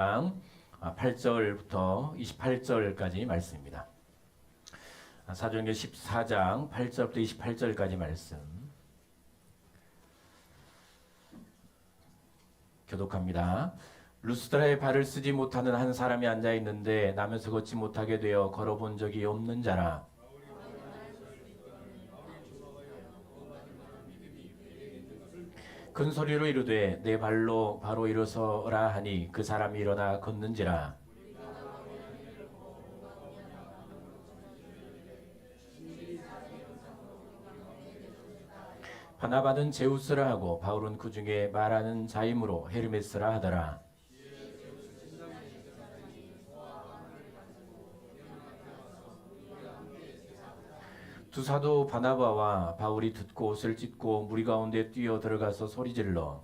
8절부터 28절까지 말씀입니다. 사도행전 14장 8절부터 28절까지 말씀 교독합니다. 루스드라에 발을 쓰지 못하는 한 사람이 앉아 있는데 나면서 걷지 못하게 되어 걸어본 적이 없는 자라. 큰 소리로 이르되 내 발로 바로 일어서라 하니 그 사람이 일어나 걷는지라. 바나바는 제우스라 하고 바울은 그 중에 말하는 자이므로 헤르메스라 하더라. 두 사도 바나바와 바울이 듣고 옷을 찢고 무리 가운데 뛰어 들어가서 소리질러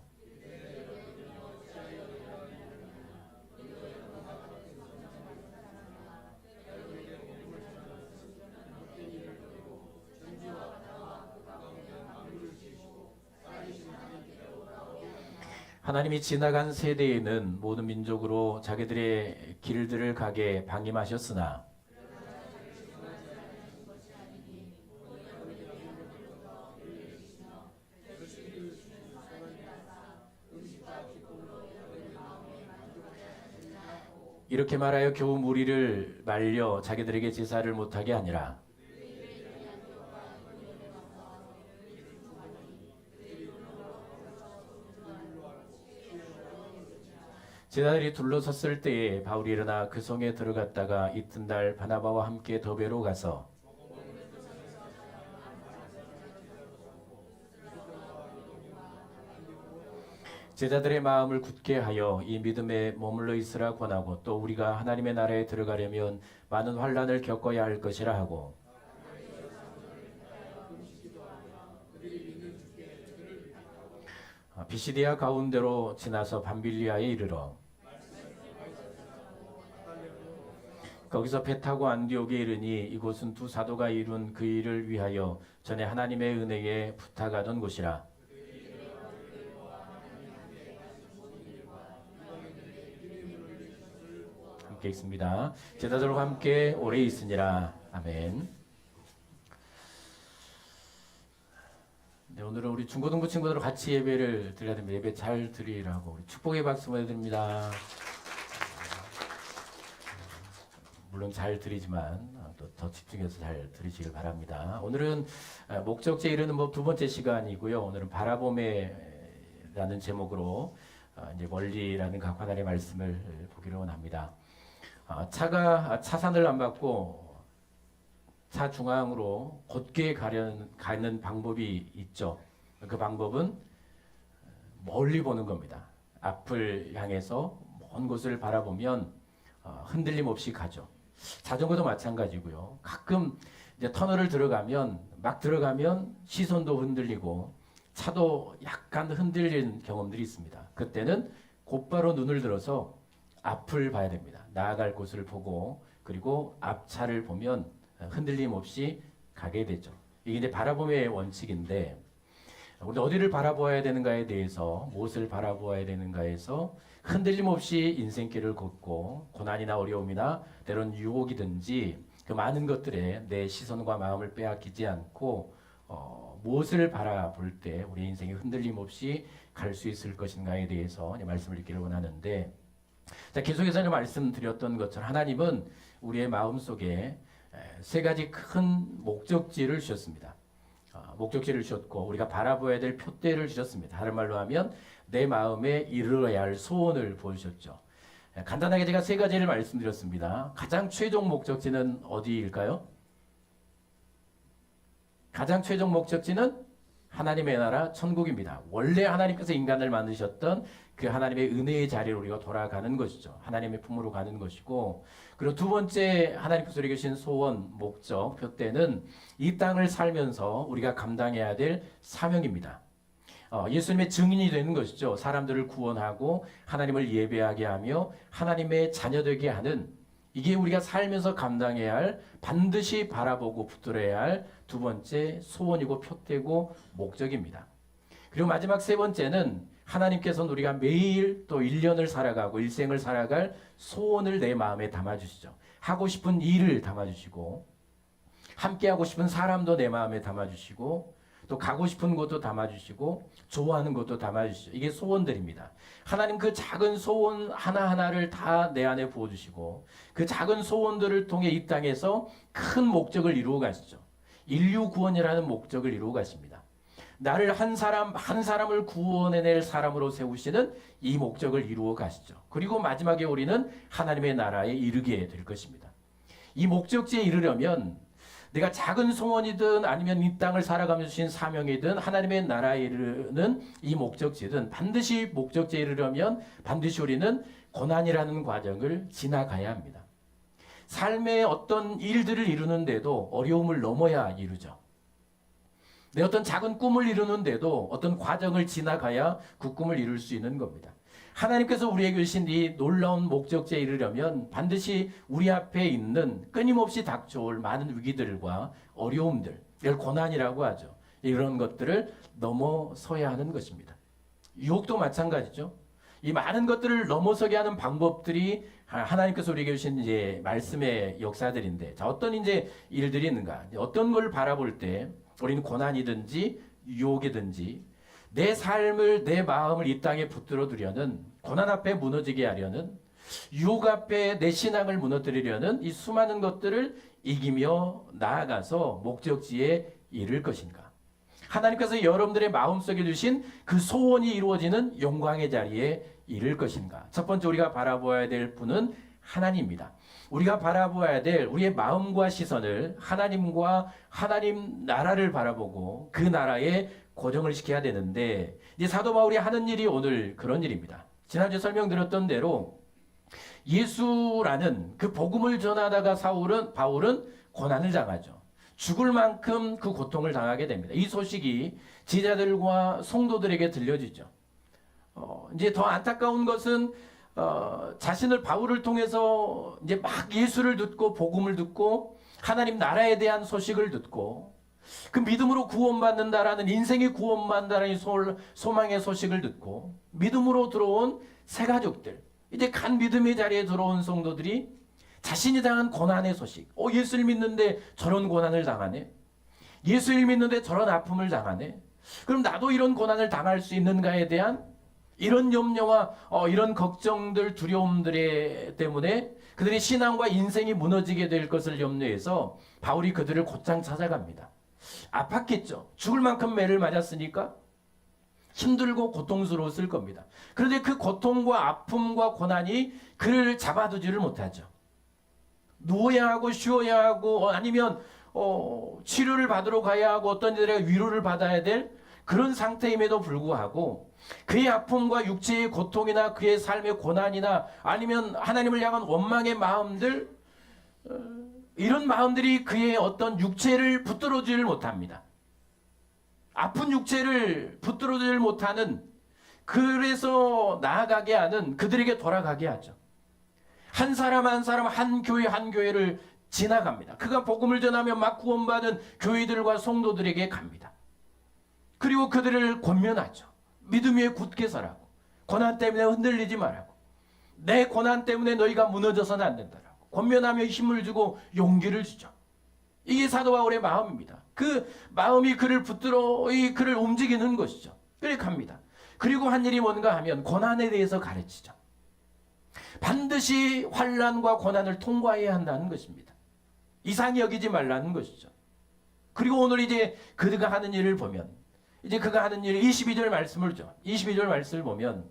하나님이 지나간 세대에는 모든 민족으로 자기들의 길들을 가게 방임하셨으나 이렇게 말하여 겨우 무리를 말려 자기들에게 제사를 못하게 하니라. 제자들이 둘러섰을 때에 바울이 일어나 그 성에 들어갔다가 이튿날 바나바와 함께 더베로 가서 제자들의 마음을 굳게 하여 이 믿음에 머물러 있으라 권하고 또 우리가 하나님의 나라에 들어가려면 많은 환난을 겪어야 할 것이라 하고 비시디아 가운데로 지나서 밤빌리아에 이르러 거기서 배 타고 안디옥에 이르니 이곳은 두 사도가 이룬 그 일을 위하여 전에 하나님의 은혜에 부탁하던 곳이라. 함께 있습니다. 제자들과 함께 오래 있으니라. 아멘. 네, 오늘은 우리 중고등부 친구들 같이 예배를 드려야 됩니다. 예배 잘 드리라고 우리 축복의 박수 보내드립니다. 물론 잘 드리지만 또 더 집중해서 잘 들으시길 바랍니다. 오늘은 목적지에 이르는 법 두 번째 시간이고요. 오늘은 바라봄에라는 제목으로 이제 멀리라는 각 하나의 말씀을 보기로 합니다. 차가 차선을 안 받고 차 중앙으로 곧게 가는 방법이 있죠. 그 방법은 멀리 보는 겁니다. 앞을 향해서 먼 곳을 바라보면 흔들림 없이 가죠. 자전거도 마찬가지고요. 가끔 이제 터널을 막 들어가면 시선도 흔들리고 차도 약간 흔들리는 경험들이 있습니다. 그때는 곧바로 눈을 들어서 앞을 봐야 됩니다. 나아갈 곳을 보고 그리고 앞차를 보면 흔들림 없이 가게 되죠. 이게 이제 바라봄의 원칙인데 우리 어디를 바라보아야 되는가에 대해서 무엇을 바라보아야 되는가에서 흔들림 없이 인생길을 걷고 고난이나 어려움이나 때론 유혹이든지 그 많은 것들에 내 시선과 마음을 빼앗기지 않고 무엇을 바라볼 때 우리 인생에 흔들림 없이 갈 수 있을 것인가에 대해서 말씀을 드리기를 원하는데 자, 계속해서 말씀드렸던 것처럼 하나님은 우리의 마음속에 세 가지 큰 목적지를 주셨습니다. 목적지를 주셨고 우리가 바라보아야 될 표대를 주셨습니다. 다른 말로 하면 내 마음에 이르러야 할 소원을 보여주셨죠. 간단하게 제가 세 가지를 말씀드렸습니다. 가장 최종 목적지는 어디일까요? 가장 최종 목적지는 하나님의 나라 천국입니다. 원래 하나님께서 인간을 만드셨던 그 하나님의 은혜의 자리로 우리가 돌아가는 것이죠. 하나님의 품으로 가는 것이고 그리고 두 번째 하나님께서 우리에게 주신 소원, 목적, 표대는 이 땅을 살면서 우리가 감당해야 될 사명입니다. 예수님의 증인이 되는 것이죠. 사람들을 구원하고 하나님을 예배하게 하며 하나님의 자녀되게 하는 이게 우리가 살면서 감당해야 할 반드시 바라보고 붙들어야 할 두 번째 소원이고 표대고 목적입니다. 그리고 마지막 세 번째는 하나님께서는 우리가 매일 또 1년을 살아가고 일생을 살아갈 소원을 내 마음에 담아주시죠. 하고 싶은 일을 담아주시고 함께하고 싶은 사람도 내 마음에 담아주시고 또 가고 싶은 곳도 담아주시고 좋아하는 것도 담아주시죠. 이게 소원들입니다. 하나님 그 작은 소원 하나하나를 다 내 안에 부어주시고 그 작은 소원들을 통해 이 땅에서 큰 목적을 이루어 가시죠. 인류 구원이라는 목적을 이루어 가십니다. 나를 한 사람을 구원해낼 사람으로 세우시는 이 목적을 이루어 가시죠. 그리고 마지막에 우리는 하나님의 나라에 이르게 될 것입니다. 이 목적지에 이르려면 내가 작은 소원이든 아니면 이 땅을 살아가면서 주신 사명이든 하나님의 나라에 이르는 이 목적지든 반드시 목적지에 이르려면 반드시 우리는 고난이라는 과정을 지나가야 합니다. 삶의 어떤 일들을 이루는데도 어려움을 넘어야 이루죠. 내 어떤 작은 꿈을 이루는데도 어떤 과정을 지나가야 그 꿈을 이룰 수 있는 겁니다. 하나님께서 우리에게 주신 이 놀라운 목적지에 이르려면 반드시 우리 앞에 있는 끊임없이 닥쳐올 많은 위기들과 어려움들, 이걸 고난이라고 하죠. 이런 것들을 넘어서야 하는 것입니다. 유혹도 마찬가지죠. 이 많은 것들을 넘어서게 하는 방법들이 하나님께서 우리에게 주신 이제 말씀의 역사들인데, 자, 어떤 이제 일들이 있는가? 어떤 걸 바라볼 때 우리는 고난이든지 유혹이든지 내 삶을 내 마음을 이 땅에 붙들어 두려는 고난 앞에 무너지게 하려는 유혹 앞에 내 신앙을 무너뜨리려는 이 수많은 것들을 이기며 나아가서 목적지에 이를 것인가? 하나님께서 여러분들의 마음속에 두신 그 소원이 이루어지는 영광의 자리에 이를 것인가? 첫 번째 우리가 바라보아야 될 분은 하나님입니다. 우리가 바라보아야 될 우리의 마음과 시선을 하나님과 하나님 나라를 바라보고 그 나라에 고정을 시켜야 되는데, 이제 사도 바울이 하는 일이 오늘 그런 일입니다. 지난주에 설명드렸던 대로 예수라는 그 복음을 전하다가 바울은 고난을 당하죠. 죽을 만큼 그 고통을 당하게 됩니다. 이 소식이 제자들과 성도들에게 들려지죠. 이제 더 안타까운 것은 자신을 바울을 통해서 이제 막 예수를 듣고 복음을 듣고 하나님 나라에 대한 소식을 듣고 그 믿음으로 구원받는다라는 인생이 구원받는다라는 소망의 소식을 듣고 믿음으로 들어온 새 가족들, 이제 간 믿음의 자리에 들어온 성도들이 자신이 당한 고난의 소식, 예수를 믿는데 저런 고난을 당하네, 예수를 믿는데 저런 아픔을 당하네, 그럼 나도 이런 고난을 당할 수 있는가에 대한 이런 염려와 이런 걱정들, 두려움들 때문에 그들의 신앙과 인생이 무너지게 될 것을 염려해서 바울이 그들을 곧장 찾아갑니다. 아팠겠죠. 죽을 만큼 매를 맞았으니까 힘들고 고통스러웠을 겁니다. 그런데 그 고통과 아픔과 고난이 그를 잡아두지를 못하죠. 누워야 하고 쉬어야 하고 아니면 치료를 받으러 가야 하고 어떤 이들의 위로를 받아야 될 그런 상태임에도 불구하고 그의 아픔과 육체의 고통이나 그의 삶의 고난이나 아니면 하나님을 향한 원망의 마음들, 이런 마음들이 그의 어떤 육체를 붙들어주질 못합니다. 아픈 육체를 붙들어주질 못하는, 그래서 나아가게 하는, 그들에게 돌아가게 하죠. 한 사람 한 사람, 한 교회 한 교회를 지나갑니다. 그가 복음을 전하며 막 구원받은 교회들과 성도들에게 갑니다. 그리고 그들을 권면하죠. 믿음 위에 굳게 서라고, 고난 때문에 흔들리지 말라고, 내 고난 때문에 너희가 무너져서는 안 된다라고 권면하며 힘을 주고 용기를 주죠. 이게 사도 바울의 마음입니다. 그 마음이 그를 붙들어 그를 움직이는 것이죠. 그래 갑니다. 그리고 한 일이 뭔가 하면 고난에 대해서 가르치죠. 반드시 환난과 고난을 통과해야 한다는 것입니다. 이상히 여기지 말라는 것이죠. 그리고 오늘 이제 그가 하는 일을 보면, 이제 그가 하는 일 22절 말씀을 죠. 22절 말씀을 보면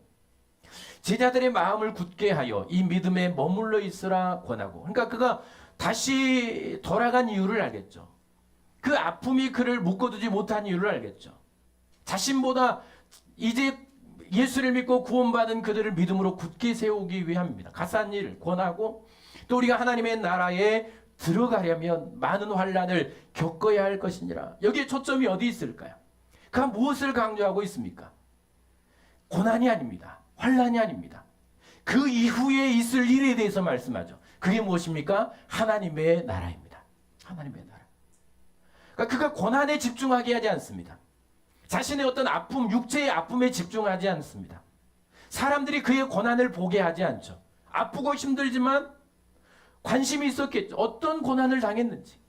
제자들의 마음을 굳게 하여 이 믿음에 머물러 있으라 권하고, 그러니까 그가 다시 돌아간 이유를 알겠죠. 그 아픔이 그를 묶어두지 못한 이유를 알겠죠. 자신보다 이제 예수를 믿고 구원받은 그들을 믿음으로 굳게 세우기 위함입니다. 가산 일 권하고, 또 우리가 하나님의 나라에 들어가려면 많은 환난을 겪어야 할 것이니라. 여기에 초점이 어디 있을까요? 그가 무엇을 강조하고 있습니까? 고난이 아닙니다. 환난이 아닙니다. 그 이후에 있을 일에 대해서 말씀하죠. 그게 무엇입니까? 하나님의 나라입니다. 하나님의 나라. 그러니까 그가 고난에 집중하게 하지 않습니다. 자신의 어떤 아픔, 육체의 아픔에 집중하지 않습니다. 사람들이 그의 고난을 보게 하지 않죠. 아프고 힘들지만 관심이 있었겠죠. 어떤 고난을 당했는지.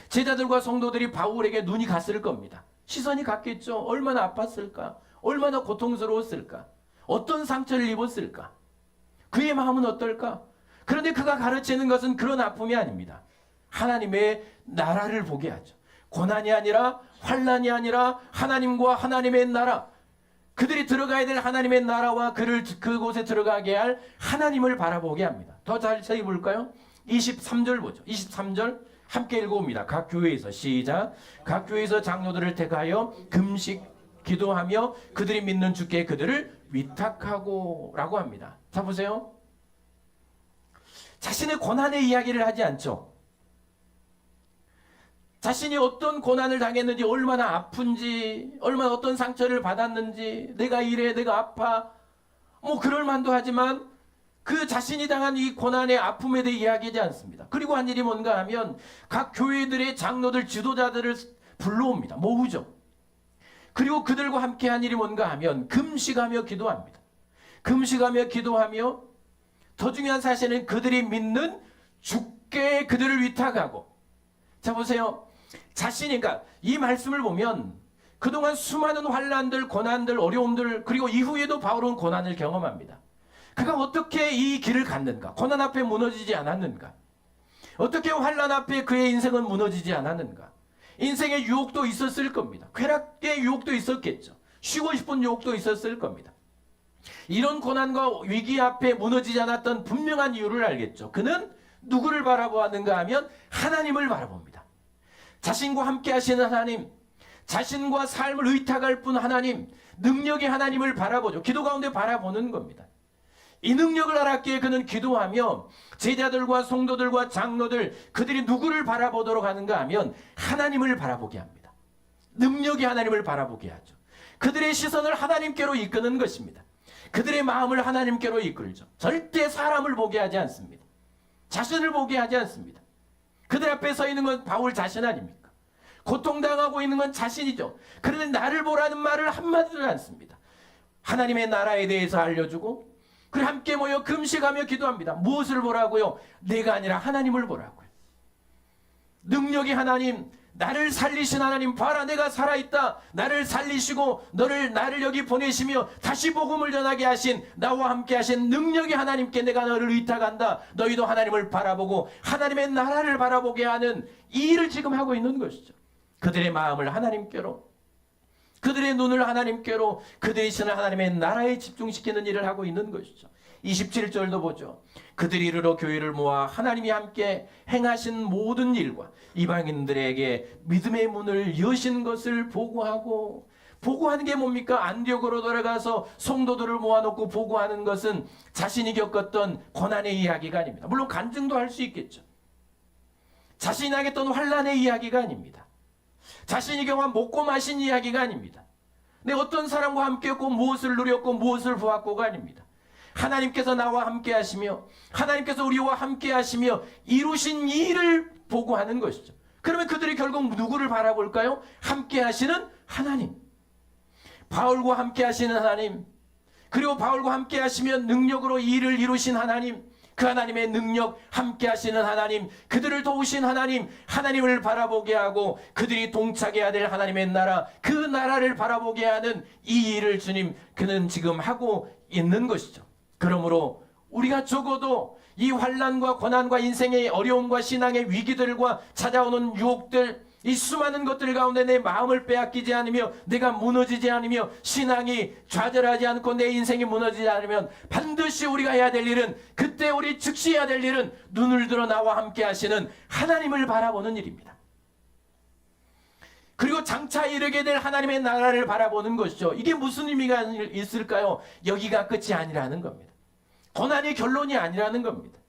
제자들과 성도들이 바울에게 눈이 갔을 겁니다. 시선이 갔겠죠. 얼마나 아팠을까? 얼마나 고통스러웠을까? 어떤 상처를 입었을까? 그의 마음은 어떨까? 그런데 그가 가르치는 것은 그런 아픔이 아닙니다. 하나님의 나라를 보게 하죠. 고난이 아니라, 환난이 아니라 하나님과 하나님의 나라, 그들이 들어가야 될 하나님의 나라와 그곳에 들어가게 할 하나님을 바라보게 합니다. 더 자세히 볼까요? 23절 보죠. 23절 함께 읽어봅니다. 각 교회에서 시작. 각 교회에서 장로들을 택하여 금식 기도하며 그들이 믿는 주께 그들을 위탁하고 라고 합니다. 자 보세요. 자신의 고난의 이야기를 하지 않죠. 자신이 어떤 고난을 당했는지, 얼마나 아픈지, 얼마나 어떤 상처를 받았는지, 내가 이래, 내가 아파, 뭐 그럴 만도 하지만 그 자신이 당한 이 고난의 아픔에 대해 이야기하지 않습니다. 그리고 한 일이 뭔가 하면 각 교회들의 장로들, 지도자들을 불러옵니다. 모으죠. 그리고 그들과 함께 한 일이 뭔가 하면 금식하며 기도합니다. 금식하며 기도하며 더 중요한 사실은 그들이 믿는 주께 그들을 위탁하고. 자 보세요. 자신이, 그러니까 이 말씀을 보면 그동안 수많은 환난들, 고난들, 어려움들, 그리고 이후에도 바울은 고난을 경험합니다. 그가 어떻게 이 길을 갔는가? 고난 앞에 무너지지 않았는가? 어떻게 환난 앞에 그의 인생은 무너지지 않았는가? 인생의 유혹도 있었을 겁니다. 쾌락의 유혹도 있었겠죠. 쉬고 싶은 유혹도 있었을 겁니다. 이런 고난과 위기 앞에 무너지지 않았던 분명한 이유를 알겠죠. 그는 누구를 바라보았는가 하면 하나님을 바라봅니다. 자신과 함께 하시는 하나님, 자신과 삶을 의탁할 분 하나님, 능력의 하나님을 바라보죠. 기도 가운데 바라보는 겁니다. 이 능력을 알았기에 그는 기도하며 제자들과 성도들과 장로들, 그들이 누구를 바라보도록 하는가 하면 하나님을 바라보게 합니다. 능력의 하나님을 바라보게 하죠. 그들의 시선을 하나님께로 이끄는 것입니다. 그들의 마음을 하나님께로 이끌죠. 절대 사람을 보게 하지 않습니다. 자신을 보게 하지 않습니다. 그들 앞에 서 있는 건 바울 자신 아닙니까? 고통당하고 있는 건 자신이죠. 그런데 나를 보라는 말을 한마디도 않습니다. 하나님의 나라에 대해서 알려주고 그리고 함께 모여 금식하며 기도합니다. 무엇을 보라고요? 내가 아니라 하나님을 보라고요. 능력의 하나님, 나를 살리신 하나님, 봐라 내가 살아있다. 나를 살리시고 나를 여기 보내시며 다시 복음을 전하게 하신, 나와 함께 하신 능력의 하나님께 내가 너를 의탁한다. 너희도 하나님을 바라보고 하나님의 나라를 바라보게 하는 이 일을 지금 하고 있는 것이죠. 그들의 마음을 하나님께로, 그들의 눈을 하나님께로, 그들이 신은 하나님의 나라에 집중시키는 일을 하고 있는 것이죠. 27절도 보죠. 그들이 이르러 교회를 모아 하나님이 함께 행하신 모든 일과 이방인들에게 믿음의 문을 여신 것을 보고하고. 보고하는 게 뭡니까? 안디옥으로 돌아가서 성도들을 모아놓고 보고하는 것은 자신이 겪었던 고난의 이야기가 아닙니다. 물론 간증도 할 수 있겠죠. 자신이 하겠던 환난의 이야기가 아닙니다. 자신이 경험한 먹고 마신 이야기가 아닙니다. 내 어떤 사람과 함께했고 무엇을 누렸고 무엇을 보았고가 아닙니다. 하나님께서 나와 함께 하시며 하나님께서 우리와 함께 하시며 이루신 이 일을 보고하는 것이죠. 그러면 그들이 결국 누구를 바라볼까요? 함께 하시는 하나님. 바울과 함께 하시는 하나님, 그리고 바울과 함께 하시면 능력으로 이 일을 이루신 하나님, 그 하나님의 능력, 함께 하시는 하나님, 그들을 도우신 하나님, 하나님을 바라보게 하고 그들이 동착해야 될 하나님의 나라, 그 나라를 바라보게 하는 이 일을 주님, 그는 지금 하고 있는 것이죠. 그러므로 우리가 적어도 이 환난과 고난과 인생의 어려움과 신앙의 위기들과 찾아오는 유혹들, 이 수많은 것들 가운데 내 마음을 빼앗기지 않으며 내가 무너지지 않으며 신앙이 좌절하지 않고 내 인생이 무너지지 않으면 반드시 우리가 해야 될 일은, 그때 우리 즉시 해야 될 일은 눈을 들어 나와 함께 하시는 하나님을 바라보는 일입니다. 그리고 장차 이르게 될 하나님의 나라를 바라보는 것이죠. 이게 무슨 의미가 있을까요? 여기가 끝이 아니라는 겁니다. 고난이 결론이 아니라는 겁니다.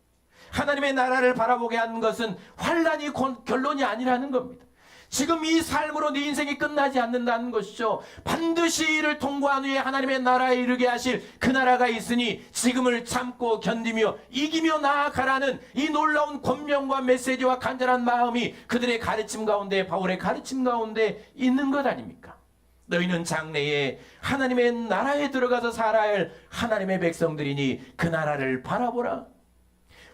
하나님의 나라를 바라보게 하는 것은 환난이 결론이 아니라는 겁니다. 지금 이 삶으로 네 인생이 끝나지 않는다는 것이죠. 반드시 이를 통과한 후에 하나님의 나라에 이르게 하실 그 나라가 있으니 지금을 참고 견디며 이기며 나아가라는 이 놀라운 권면과 메시지와 간절한 마음이 그들의 가르침 가운데, 바울의 가르침 가운데 있는 것 아닙니까? 너희는 장래에 하나님의 나라에 들어가서 살아야 할 하나님의 백성들이니 그 나라를 바라보라.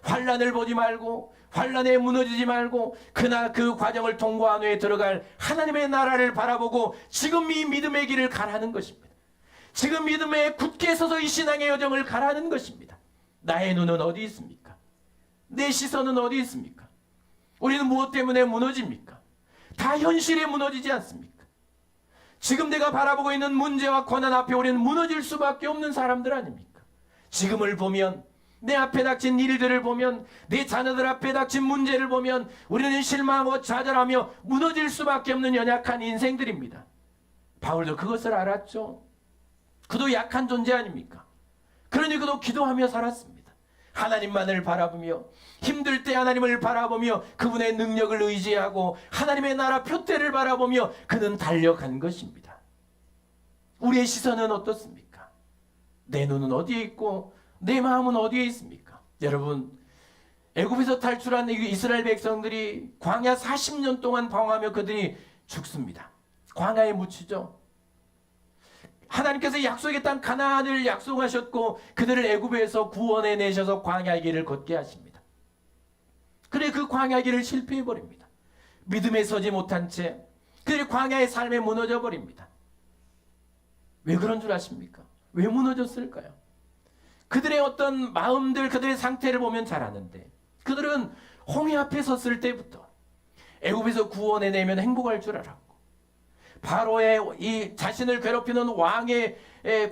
환난을 보지 말고 환난에 무너지지 말고 그 과정을 통과한 후에 들어갈 하나님의 나라를 바라보고 지금 이 믿음의 길을 가라는 것입니다. 지금 믿음에 굳게 서서 이 신앙의 여정을 가라는 것입니다. 나의 눈은 어디 있습니까? 내 시선은 어디 있습니까? 우리는 무엇 때문에 무너집니까? 다 현실에 무너지지 않습니까? 지금 내가 바라보고 있는 문제와 고난 앞에 우리는 무너질 수밖에 없는 사람들 아닙니까? 지금을 보면, 내 앞에 닥친 일들을 보면, 내 자녀들 앞에 닥친 문제를 보면 우리는 실망하고 좌절하며 무너질 수밖에 없는 연약한 인생들입니다. 바울도 그것을 알았죠. 그도 약한 존재 아닙니까? 그러니 그도 기도하며 살았습니다. 하나님만을 바라보며 힘들 때 하나님을 바라보며 그분의 능력을 의지하고 하나님의 나라 표대를 바라보며 그는 달려간 것입니다. 우리의 시선은 어떻습니까? 내 눈은 어디에 있고 내 마음은 어디에 있습니까? 여러분, 애굽에서 탈출한 이스라엘 백성들이 광야 40년 동안 방황하며 그들이 죽습니다. 광야에 묻히죠. 하나님께서 약속의 땅 가나안을 약속하셨고 그들을 애굽에서 구원해 내셔서 광야의 길을 걷게 하십니다. 그래 그 광야의 길을 실패해 버립니다. 믿음에 서지 못한 채 그들이 광야의 삶에 무너져 버립니다. 왜 그런 줄 아십니까? 왜 무너졌을까요? 그들의 어떤 마음들, 그들의 상태를 보면 잘 아는데 그들은 홍해 앞에 섰을 때부터 애굽에서 구원해 내면 행복할 줄 알았고 바로의 이 자신을 괴롭히는 왕의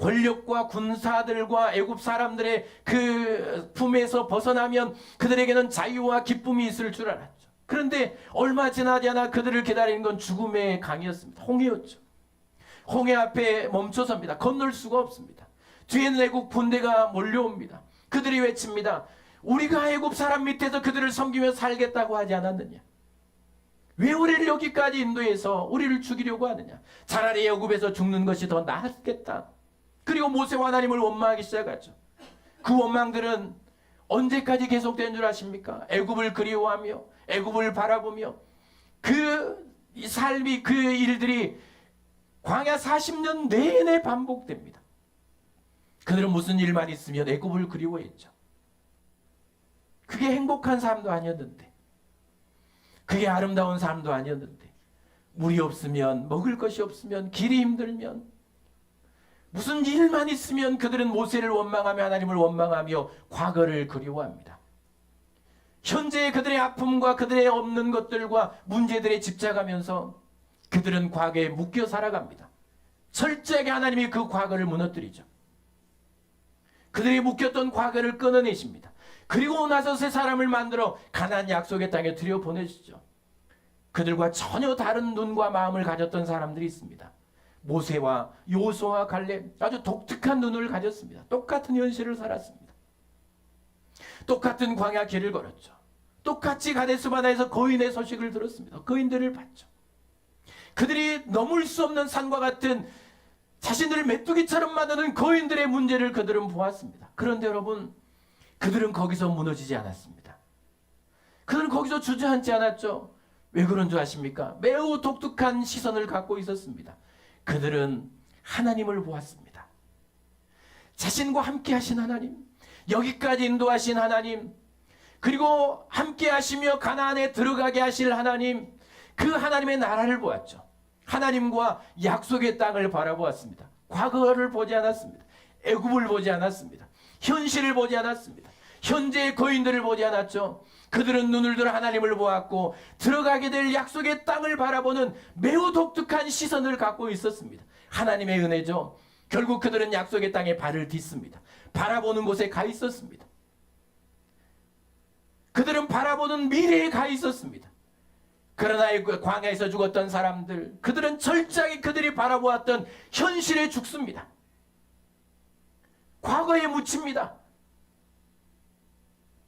권력과 군사들과 애굽 사람들의 그 품에서 벗어나면 그들에게는 자유와 기쁨이 있을 줄 알았죠. 그런데 얼마 지나지 않아 그들을 기다리는 건 죽음의 강이었습니다. 홍해였죠. 홍해 앞에 멈춰섭니다. 건널 수가 없습니다. 뒤에는 애국 군대가 몰려옵니다. 그들이 외칩니다. 우리가 애굽 사람 밑에서 그들을 섬기며 살겠다고 하지 않았느냐? 왜 우리를 여기까지 인도해서 우리를 죽이려고 하느냐? 차라리 애굽에서 죽는 것이 더 낫겠다. 그리고 모세와 하나님을 원망하기 시작하죠. 그 원망들은 언제까지 계속된 줄 아십니까? 애굽을 그리워하며 애굽을 바라보며 그 삶이, 그 일들이 광야 40년 내내 반복됩니다. 그들은 무슨 일만 있으면 애굽을 그리워했죠. 그게 행복한 삶도 아니었는데, 그게 아름다운 삶도 아니었는데, 물이 없으면, 먹을 것이 없으면, 길이 힘들면, 무슨 일만 있으면 그들은 모세를 원망하며 하나님을 원망하며 과거를 그리워합니다. 현재의 그들의 아픔과 그들의 없는 것들과 문제들에 집착하면서 그들은 과거에 묶여 살아갑니다. 철저하게 하나님이 그 과거를 무너뜨리죠. 그들이 묶였던 과거를 끊어내십니다. 그리고 나서 새 사람을 만들어 가나안 약속의 땅에 들여보내시죠. 그들과 전혀 다른 눈과 마음을 가졌던 사람들이 있습니다. 모세와 요수아와 갈렙, 아주 독특한 눈을 가졌습니다. 똑같은 현실을 살았습니다. 똑같은 광야 길을 걸었죠. 똑같이 가데스 바네아에서 거인의 소식을 들었습니다. 거인들을 봤죠. 그들이 넘을 수 없는 산과 같은 자신들을 메뚜기처럼 만드는 거인들의 문제를 그들은 보았습니다. 그런데 여러분, 그들은 거기서 무너지지 않았습니다. 그들은 거기서 주저앉지 않았죠. 왜 그런 줄 아십니까? 매우 독특한 시선을 갖고 있었습니다. 그들은 하나님을 보았습니다. 자신과 함께 하신 하나님, 여기까지 인도하신 하나님, 그리고 함께 하시며 가나안에 들어가게 하실 하나님, 그 하나님의 나라를 보았죠. 하나님과 약속의 땅을 바라보았습니다. 과거를 보지 않았습니다. 애굽을 보지 않았습니다. 현실을 보지 않았습니다. 현재의 거인들을 보지 않았죠. 그들은 눈을 들어 하나님을 보았고 들어가게 될 약속의 땅을 바라보는 매우 독특한 시선을 갖고 있었습니다. 하나님의 은혜죠. 결국 그들은 약속의 땅에 발을 딛습니다. 바라보는 곳에 가 있었습니다. 그들은 바라보는 미래에 가 있었습니다. 그러나 광야에서 죽었던 사람들, 그들은 철저하게 그들이 바라보았던 현실에 죽습니다. 과거에 묻힙니다.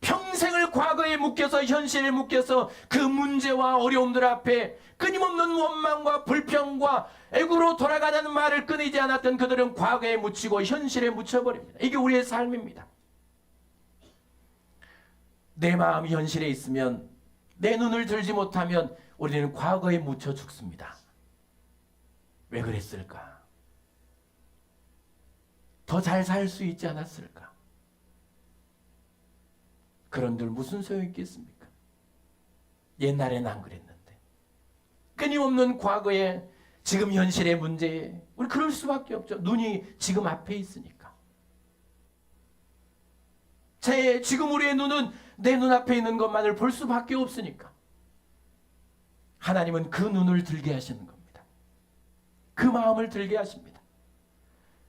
평생을 과거에 묶여서 현실에 묶여서 그 문제와 어려움들 앞에 끊임없는 원망과 불평과 애굽으로 돌아가자는 말을 끊이지 않았던 그들은 과거에 묻히고 현실에 묻혀버립니다. 이게 우리의 삶입니다. 내 마음이 현실에 있으면, 내 눈을 들지 못하면 우리는 과거에 묻혀 죽습니다. 왜 그랬을까? 더 잘 살 수 있지 않았을까? 그런들 무슨 소용이 있겠습니까? 옛날엔 안 그랬는데. 끊임없는 과거에, 지금 현실의 문제에 우리 그럴 수밖에 없죠. 눈이 지금 앞에 있으니까. 지금 우리의 눈은 내 눈앞에 있는 것만을 볼 수밖에 없으니까. 하나님은 그 눈을 들게 하시는 겁니다. 그 마음을 들게 하십니다.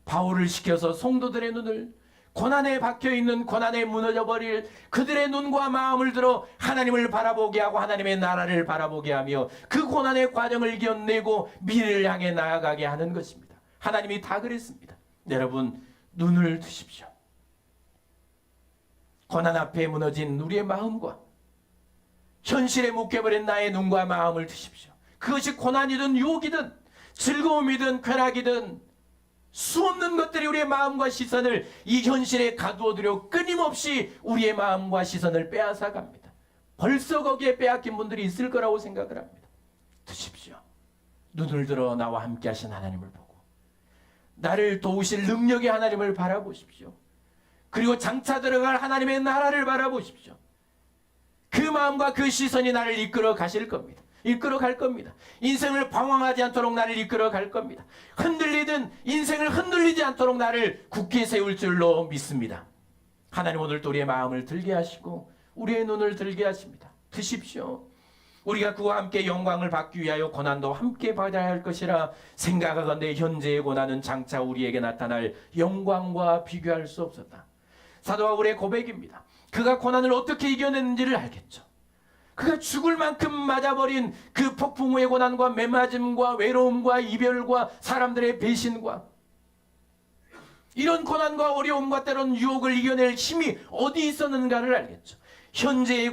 바울을 시켜서 성도들의 눈을, 고난에 박혀있는, 고난에 무너져버릴 그들의 눈과 마음을 들어 하나님을 바라보게 하고 하나님의 나라를 바라보게 하며 그 고난의 과정을 견내고 미래를 향해 나아가게 하는 것입니다. 하나님이 다 그랬습니다. 여러분, 눈을 드십시오. 고난 앞에 무너진 우리의 마음과 현실에 묶여버린 나의 눈과 마음을 드십시오. 그것이 고난이든 유혹이든 즐거움이든 쾌락이든 수없는 것들이 우리의 마음과 시선을 이 현실에 가두어두려 끊임없이 우리의 마음과 시선을 빼앗아 갑니다. 벌써 거기에 빼앗긴 분들이 있을 거라고 생각을 합니다. 드십시오. 눈을 들어 나와 함께 하신 하나님을 보고 나를 도우실 능력의 하나님을 바라보십시오. 그리고 장차 들어갈 하나님의 나라를 바라보십시오. 그 마음과 그 시선이 나를 이끌어 가실 겁니다. 이끌어 갈 겁니다. 인생을 방황하지 않도록 나를 이끌어 갈 겁니다. 흔들리든 인생을 흔들리지 않도록 나를 굳게 세울 줄로 믿습니다. 하나님 오늘도 우리의 마음을 들게 하시고 우리의 눈을 들게 하십니다. 드십시오. 우리가 그와 함께 영광을 받기 위하여 고난도 함께 받아야 할 것이라 생각하건대 현재의 고난은 장차 우리에게 나타날 영광과 비교할 수 없었다. 사도 바울의 고백입니다. 그가 고난을 어떻게 이겨냈는지를 알겠죠. 그가 죽을 만큼 맞아버린 그 폭풍 후의 고난과 매맞음과 외로움과 이별과 사람들의 배신과 이런 고난과 어려움과 때론 유혹을 이겨낼 힘이 어디 있었는가를 알겠죠. 현재의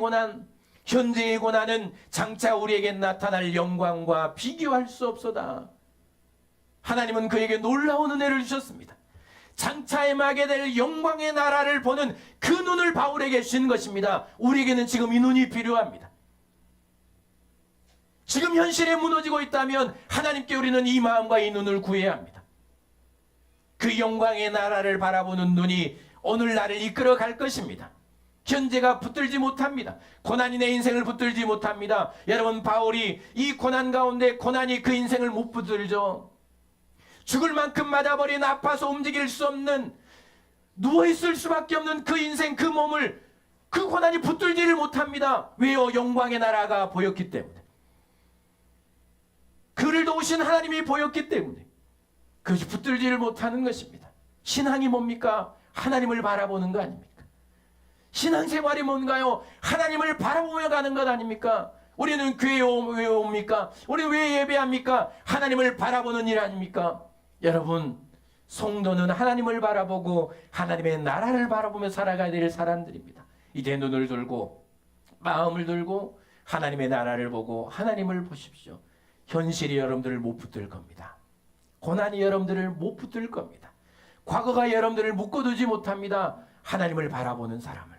고난은 장차 우리에게 나타날 영광과 비교할 수 없어다. 하나님은 그에게 놀라운 은혜를 주셨습니다. 장차에 임하게 될 영광의 나라를 보는 그 눈을 바울에게 주신 것입니다. 우리에게는 지금 이 눈이 필요합니다. 지금 현실에 무너지고 있다면 하나님께 우리는 이 마음과 이 눈을 구해야 합니다. 그 영광의 나라를 바라보는 눈이 오늘 나를 이끌어 갈 것입니다. 현재가 붙들지 못합니다. 고난이 내 인생을 붙들지 못합니다. 여러분, 바울이 이 고난 가운데 고난이 그 인생을 못 붙들죠. 죽을 만큼 맞아버린, 아파서 움직일 수 없는, 누워있을 수밖에 없는 그 인생, 그 몸을 그 고난이 붙들지를 못합니다. 왜요? 영광의 나라가 보였기 때문에. 그를 도우신 하나님이 보였기 때문에 그것이 붙들지를 못하는 것입니다. 신앙이 뭡니까? 하나님을 바라보는 거 아닙니까? 신앙생활이 뭔가요? 하나님을 바라보며 가는 것 아닙니까? 우리는 교회에 왜 옵니까? 우리는 왜 예배합니까? 하나님을 바라보는 일 아닙니까? 여러분, 성도는 하나님을 바라보고 하나님의 나라를 바라보며 살아가야 될 사람들입니다. 이제 눈을 들고 마음을 들고 하나님의 나라를 보고 하나님을 보십시오. 현실이 여러분들을 못 붙들 겁니다. 고난이 여러분들을 못 붙들 겁니다. 과거가 여러분들을 묶어두지 못합니다. 하나님을 바라보는 사람을,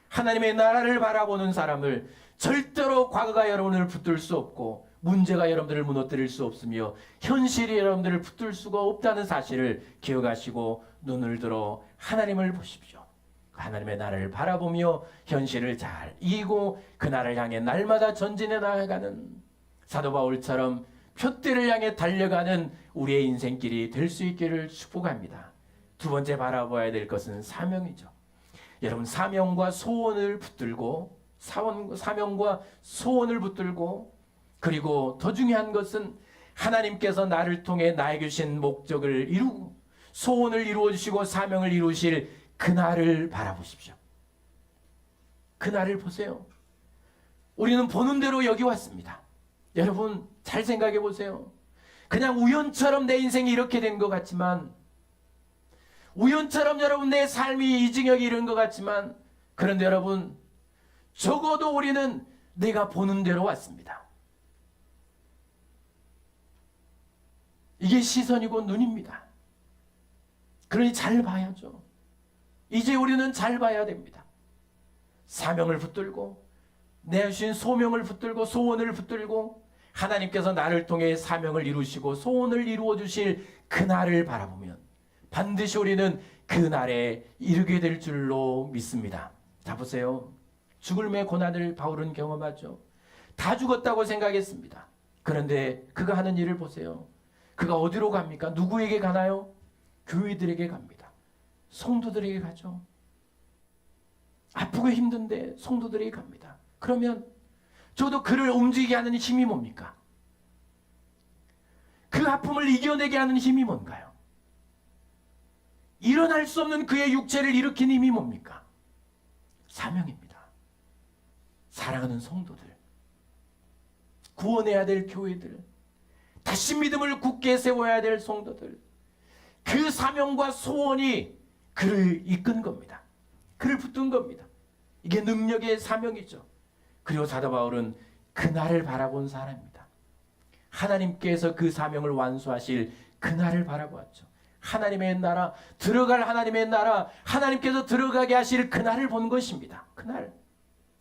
하나님의 나라를 바라보는 사람을 절대로 과거가 여러분을 붙들 수 없고 문제가 여러분들을 무너뜨릴 수 없으며 현실이 여러분들을 붙들 수가 없다는 사실을 기억하시고 눈을 들어 하나님을 보십시오. 하나님의 나라를 바라보며 현실을 잘 이기고 그 나라를 향해 날마다 전진해 나아가는 사도 바울처럼 표대를 향해 달려가는 우리의 인생길이 될 수 있기를 축복합니다. 두 번째 바라봐야 될 것은 사명이죠. 여러분, 사명과 소원을 붙들고 사명과 소원을 붙들고 그리고 더 중요한 것은 하나님께서 나를 통해 나에게 주신 목적을 이루고 소원을 이루어 주시고 사명을 이루실 그날을 바라보십시오. 그날을 보세요. 우리는 보는 대로 여기 왔습니다. 여러분, 잘 생각해 보세요. 그냥 우연처럼 내 인생이 이렇게 된 것 같지만, 우연처럼 여러분 내 삶이 이 징역이 이런 것 같지만, 그런데 여러분, 적어도 우리는 내가 보는 대로 왔습니다. 이게 시선이고 눈입니다. 그러니 잘 봐야죠. 이제 우리는 잘 봐야 됩니다. 사명을 붙들고 내 주신 소명을 붙들고 소원을 붙들고 하나님께서 나를 통해 사명을 이루시고 소원을 이루어 주실 그날을 바라보면 반드시 우리는 그날에 이르게 될 줄로 믿습니다. 자, 보세요. 죽음의 고난을 바울은 경험하죠. 다 죽었다고 생각했습니다. 그런데 그가 하는 일을 보세요. 그가 어디로 갑니까? 누구에게 가나요? 교회들에게 갑니다. 성도들에게 가죠. 아프고 힘든데 성도들에게 갑니다. 그러면 저도 그를 움직이게 하는 힘이 뭡니까? 그 아픔을 이겨내게 하는 힘이 뭔가요? 일어날 수 없는 그의 육체를 일으킨 힘이 뭡니까? 사명입니다. 사랑하는 성도들, 구원해야 될 교회들, 다시 믿음을 굳게 세워야 될 성도들, 그 사명과 소원이 그를 이끈 겁니다. 그를 붙든 겁니다. 이게 능력의 사명이죠. 그리고 사도 바울은 그날을 바라본 사람입니다. 하나님께서 그 사명을 완수하실 그날을 바라보았죠. 하나님의 나라, 들어갈 하나님의 나라, 하나님께서 들어가게 하실 그날을 본 것입니다. 그날.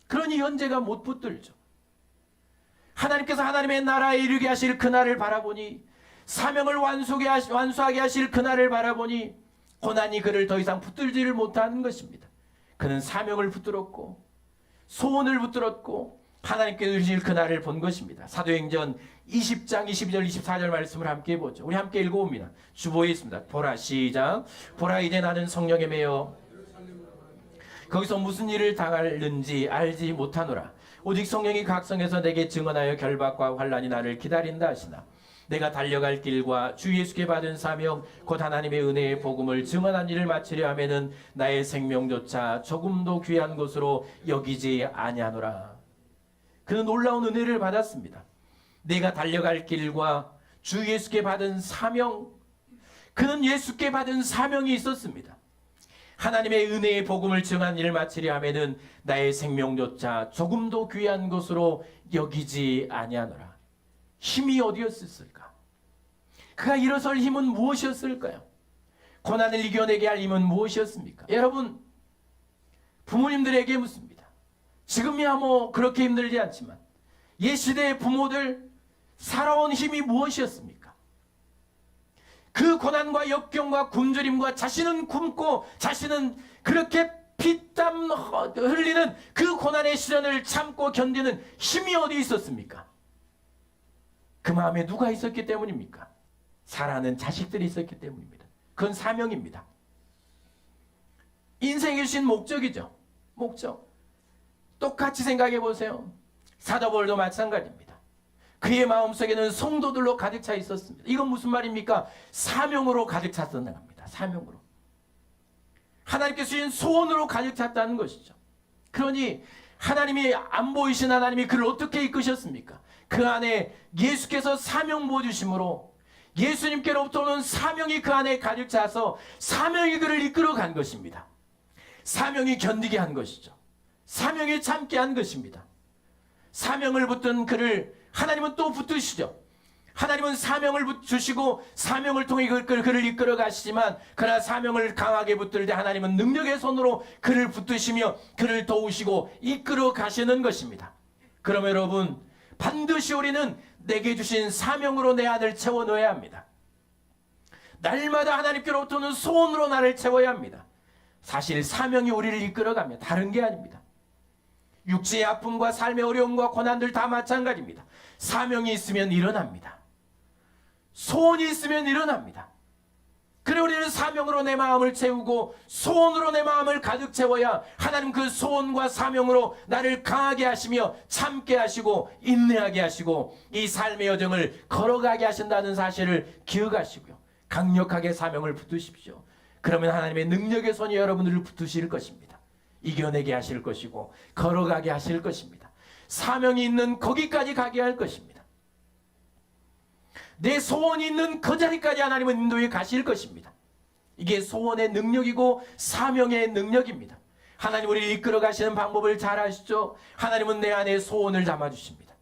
그러니 현재가 못 붙들죠. 하나님께서 하나님의 나라에 이르게 하실 그날을 바라보니, 사명을 완수하게 하실 그날을 바라보니 고난이 그를 더 이상 붙들지를 못하는 것입니다. 그는 사명을 붙들었고 소원을 붙들었고 하나님께 주실 그날을 본 것입니다. 사도행전 20장 22절 24절 말씀을 함께 보죠. 우리 함께 읽어봅니다. 주보에 있습니다. 보라, 시작. 보라, 이제 나는 성령에 매여 거기서 무슨 일을 당하는지 알지 못하노라. 오직 성령이 각성해서 내게 증언하여 결박과 환난이 나를 기다린다 하시나, 내가 달려갈 길과 주 예수께 받은 사명 곧 하나님의 은혜의 복음을 증언한 일을 마치려 하면은 나의 생명조차 조금도 귀한 것으로 여기지 아니하노라. 그는 놀라운 은혜를 받았습니다. 내가 달려갈 길과 주 예수께 받은 사명, 그는 예수께 받은 사명이 있었습니다. 하나님의 은혜의 복음을 증언한 일을 마치려 하면은 나의 생명조차 조금도 귀한 것으로 여기지 아니하노라. 힘이 어디였을까? 그가 일어설 힘은 무엇이었을까요? 고난을 이겨내게 할 힘은 무엇이었습니까? 여러분, 부모님들에게 묻습니다. 지금이야 뭐 그렇게 힘들지 않지만 옛 시대의 부모들 살아온 힘이 무엇이었습니까? 그 고난과 역경과 굶주림과 자신은 굶고 자신은 그렇게 피땀 흘리는 그 고난의 시련을 참고 견디는 힘이 어디 있었습니까? 그 마음에 누가 있었기 때문입니까? 사랑하는 자식들이 있었기 때문입니다. 그건 사명입니다. 인생에 주신 목적이죠. 목적. 똑같이 생각해 보세요. 사도 바울도 마찬가지입니다. 그의 마음속에는 성도들로 가득 차 있었습니다. 이건 무슨 말입니까? 사명으로 가득 찼다는 겁니다. 사명으로. 하나님께서 주신 소원으로 가득 찼다는 것이죠. 그러니 하나님이 안 보이신 하나님이 그를 어떻게 이끄셨습니까? 그 안에 예수께서 사명 부어주심으로 예수님께로부터 오는 사명이 그 안에 가득 차서 사명이 그를 이끌어 간 것입니다. 사명이 견디게 한 것이죠. 사명이 참게 한 것입니다. 사명을 붙든 그를 하나님은 또 붙드시죠. 하나님은 사명을 주시고 사명을 통해 그를 이끌어 가시지만, 그러나 사명을 강하게 붙들 때 하나님은 능력의 손으로 그를 붙드시며 그를 도우시고 이끌어 가시는 것입니다. 그러면 여러분, 반드시 우리는 내게 주신 사명으로 내 안을 채워 넣어야 합니다. 날마다 하나님께로부터는 소원으로 나를 채워야 합니다. 사실 사명이 우리를 이끌어갑니다. 다른 게 아닙니다. 육체의 아픔과 삶의 어려움과 고난들 다 마찬가지입니다. 사명이 있으면 일어납니다. 소원이 있으면 일어납니다. 그래 우리는 사명으로 내 마음을 채우고 소원으로 내 마음을 가득 채워야 하나님 그 소원과 사명으로 나를 강하게 하시며 참게 하시고 인내하게 하시고 이 삶의 여정을 걸어가게 하신다는 사실을 기억하시고요. 강력하게 사명을 붙드십시오. 그러면 하나님의 능력의 손이 여러분들을 붙드실 것입니다. 이겨내게 하실 것이고 걸어가게 하실 것입니다. 사명이 있는 거기까지 가게 할 것입니다. 내 소원이 있는 그 자리까지 하나님은 인도해 가실 것입니다. 이게 소원의 능력이고 사명의 능력입니다. 하나님 우리를 이끌어 가시는 방법을 잘 아시죠? 하나님은 내 안에 소원을 담아주십니다.